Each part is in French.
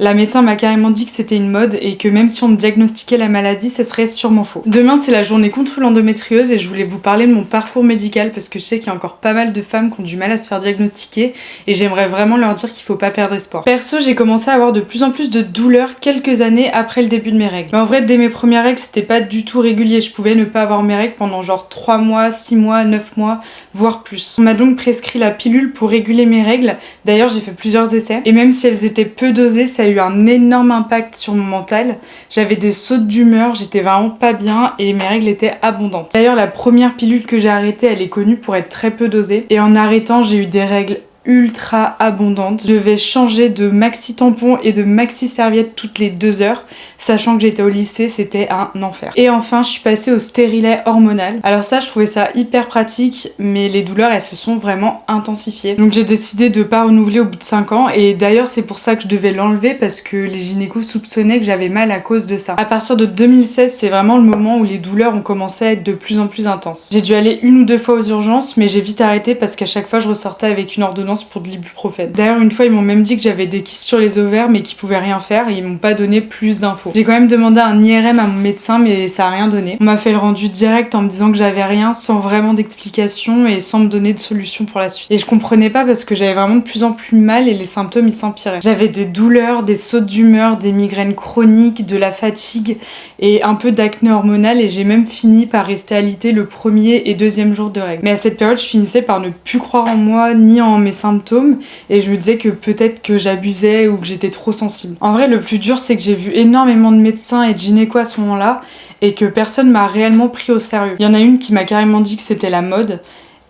La médecin m'a carrément dit que c'était une mode et que même si on me diagnostiquait la maladie, ce serait sûrement faux. Demain, c'est la journée contre l'endométriose et je voulais vous parler de mon parcours médical parce que je sais qu'il y a encore pas mal de femmes qui ont du mal à se faire diagnostiquer et j'aimerais vraiment leur dire qu'il faut pas perdre espoir. Perso, j'ai commencé à avoir de plus en plus de douleurs quelques années après le début de mes règles. Mais en vrai, dès mes premières règles, c'était pas du tout régulier. Je pouvais ne pas avoir mes règles pendant genre 3 mois, 6 mois, 9 mois, voire plus. On m'a donc prescrit la pilule pour réguler mes règles. D'ailleurs, j'ai fait plusieurs essais et même si elles étaient peu dosées, ça a eu un énorme impact sur mon mental. J'avais des sautes d'humeur, j'étais vraiment pas bien et mes règles étaient abondantes. D'ailleurs, la première pilule que j'ai arrêtée, elle est connue pour être très peu dosée. Et en arrêtant, j'ai eu des règles ultra abondante. Je devais changer de maxi tampon et de maxi serviette toutes les 2 heures, sachant que j'étais au lycée, c'était un enfer. Et enfin, je suis passée au stérilet hormonal. Alors ça, je trouvais ça hyper pratique, mais les douleurs, elles se sont vraiment intensifiées. Donc j'ai décidé de pas renouveler au bout de 5 ans, et d'ailleurs c'est pour ça que je devais l'enlever, parce que les gynécos soupçonnaient que j'avais mal à cause de ça. À partir de 2016, c'est vraiment le moment où les douleurs ont commencé à être de plus en plus intenses. J'ai dû aller 1 ou 2 fois aux urgences, mais j'ai vite arrêté parce qu'à chaque fois, je ressortais avec une ordonnance pour de l'ibuprofène. D'ailleurs, une fois, ils m'ont même dit que j'avais des kystes sur les ovaires, mais qu'ils pouvaient rien faire, et ils m'ont pas donné plus d'infos. J'ai quand même demandé un IRM à mon médecin, mais ça a rien donné. On m'a fait le rendu direct en me disant que j'avais rien, sans vraiment d'explication et sans me donner de solution pour la suite. Et je comprenais pas parce que j'avais vraiment de plus en plus mal et les symptômes ils s'empiraient. J'avais des douleurs, des sautes d'humeur, des migraines chroniques, de la fatigue et un peu d'acné hormonal, et j'ai même fini par rester alitée le 1er et 2e jour de règles. Mais à cette période, je finissais par ne plus croire en moi ni en mes symptômes, et je me disais que peut-être que j'abusais ou que j'étais trop sensible. En vrai, le plus dur, c'est que j'ai vu énormément de médecins et de gynécos à ce moment-là et que personne m'a réellement pris au sérieux. Il y en a une qui m'a carrément dit que c'était la mode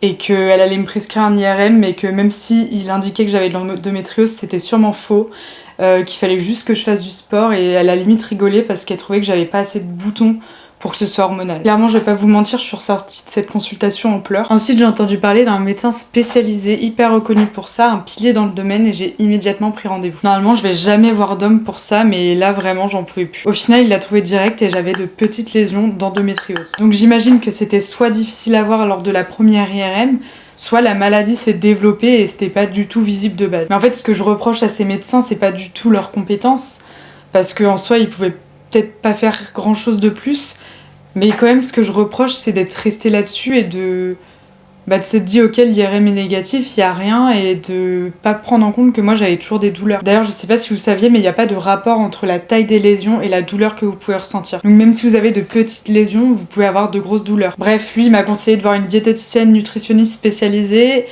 et qu'elle allait me prescrire un IRM, mais que même si il indiquait que j'avais de l'endométriose, c'était sûrement faux, qu'il fallait juste que je fasse du sport, et elle a limite rigolé parce qu'elle trouvait que j'avais pas assez de boutons pour que ce soit hormonal. Clairement, je vais pas vous mentir, je suis ressortie de cette consultation en pleurs. Ensuite, j'ai entendu parler d'un médecin spécialisé, hyper reconnu pour ça, un pilier dans le domaine, et j'ai immédiatement pris rendez-vous. Normalement, je vais jamais voir d'homme pour ça, mais là, vraiment, j'en pouvais plus. Au final, il l'a trouvé direct et j'avais de petites lésions d'endométriose. Donc j'imagine que c'était soit difficile à voir lors de la première IRM, soit la maladie s'est développée et c'était pas du tout visible de base. Mais en fait, ce que je reproche à ces médecins, c'est pas du tout leurs compétences, parce qu'en soi, ils pouvaient peut-être pas faire grand chose de plus, mais quand même ce que je reproche, c'est d'être resté là-dessus et de s'être dit ok, l'IRM est négatif, il y a rien, et de pas prendre en compte que moi j'avais toujours des douleurs. D'ailleurs, je sais pas si vous le saviez, mais il n'y a pas de rapport entre la taille des lésions et la douleur que vous pouvez ressentir. Donc même si vous avez de petites lésions, vous pouvez avoir de grosses douleurs. Bref, lui il m'a conseillé de voir une diététicienne nutritionniste spécialisée,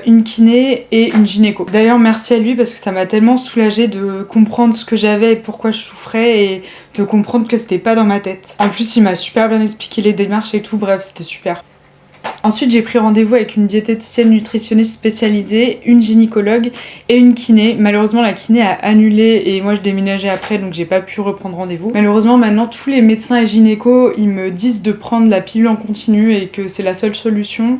une kiné et une gynéco. D'ailleurs, merci à lui parce que ça m'a tellement soulagée de comprendre ce que j'avais et pourquoi je souffrais, et de comprendre que c'était pas dans ma tête. En plus, il m'a super bien expliqué les démarches et tout, bref, c'était super. Ensuite, j'ai pris rendez-vous avec une diététicienne nutritionniste spécialisée, une gynécologue et une kiné. Malheureusement, la kiné a annulé et moi je déménageais après, donc j'ai pas pu reprendre rendez-vous. Malheureusement, maintenant, tous les médecins et gynécos, ils me disent de prendre la pilule en continu et que c'est la seule solution.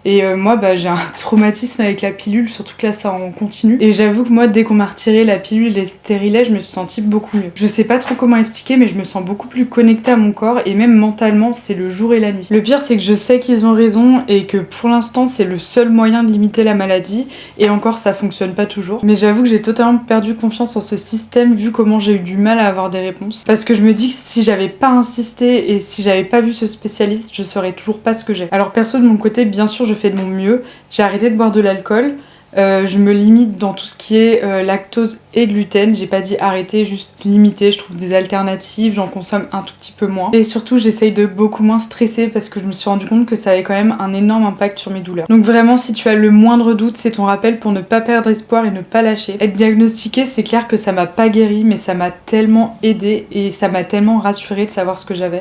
Et moi, j'ai un traumatisme avec la pilule, surtout que là, ça en continue. Et j'avoue que moi, dès qu'on m'a retiré la pilule et les stérilets, je me suis sentie beaucoup mieux. Je sais pas trop comment expliquer, mais je me sens beaucoup plus connectée à mon corps, et même mentalement, c'est le jour et la nuit. Le pire, c'est que je sais qu'ils ont raison, et que pour l'instant, c'est le seul moyen de limiter la maladie, et encore, ça fonctionne pas toujours. Mais j'avoue que j'ai totalement perdu confiance en ce système, vu comment j'ai eu du mal à avoir des réponses. Parce que je me dis que si j'avais pas insisté, et si j'avais pas vu ce spécialiste, je saurais toujours pas ce que j'ai. Alors perso, de mon côté, bien sûr, je fais de mon mieux. J'ai arrêté de boire de l'alcool. Je me limite dans tout ce qui est lactose et gluten. J'ai pas dit arrêter, juste limiter. Je trouve des alternatives, j'en consomme un tout petit peu moins. Et surtout, j'essaye de beaucoup moins stresser parce que je me suis rendu compte que ça avait quand même un énorme impact sur mes douleurs. Donc vraiment, si tu as le moindre doute, c'est ton rappel pour ne pas perdre espoir et ne pas lâcher. Être diagnostiquée, c'est clair que ça m'a pas guérie, mais ça m'a tellement aidée et ça m'a tellement rassurée de savoir ce que j'avais.